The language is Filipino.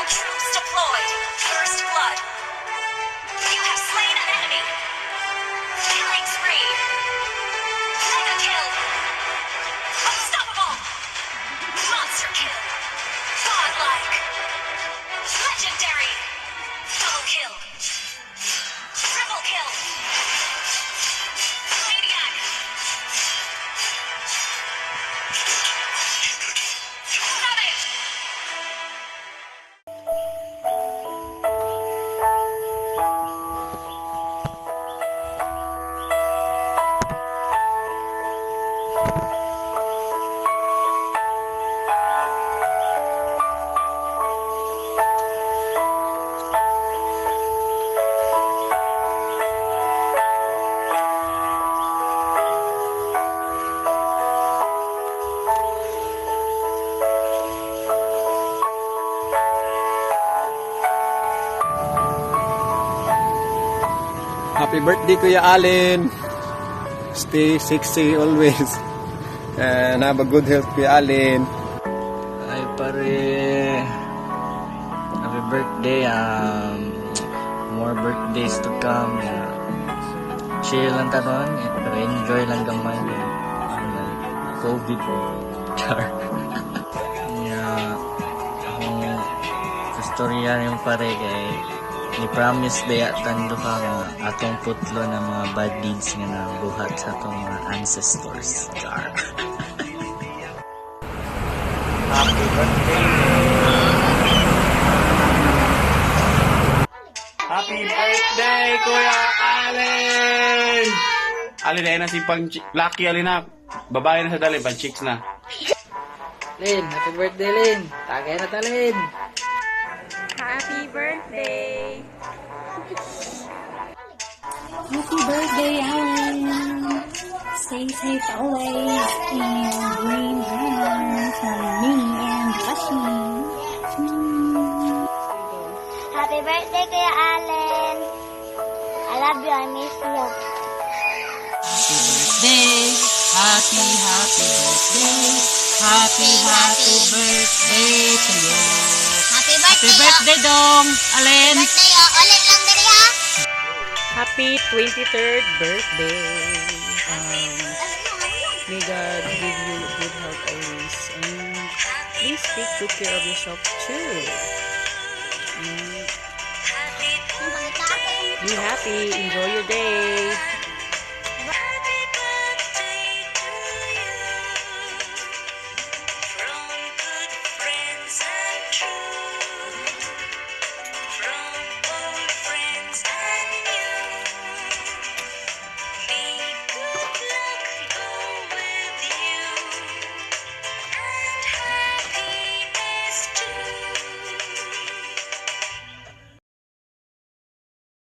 Troops deployed. First blood. You have slain an enemy. Killing spree. Mega kill. Unstoppable. Monster kill. Godlike. Legendary. Double kill. Triple kill. Maniac. Savage. Happy birthday, Kuya Allen. Stay sexy always. And have a good health, Kuya Allen. Ay pare, happy birthday. More birthdays to come. Chill lang tanon, pero enjoy lang gamay. COVID. Char. Akong istorya yung pare kay ni-promise daya tando ka nga atong putlo ng mga bad deeds nga nabuhat sa atong mga ancestors. Char. Happy birthday! Happy birthday, Kuya Allen! Alin na na si pang Lucky Alin na. Babae na sa dali, pang chicks na. Lin, happy birthday Lin! Tagay na ta Lin! Happy birthday! Happy birthday, Alan! Stay safe always and green hands from me and Kashi. Happy birthday, Kuya Allen. I love you. I miss you. Happy birthday, happy birthday to you. Happy birthday dong, Allen. Birthday, ulit lang diri ha. Happy 23rd birthday! May God give you good health always, and please take good care of yourself too. And be happy, enjoy your day.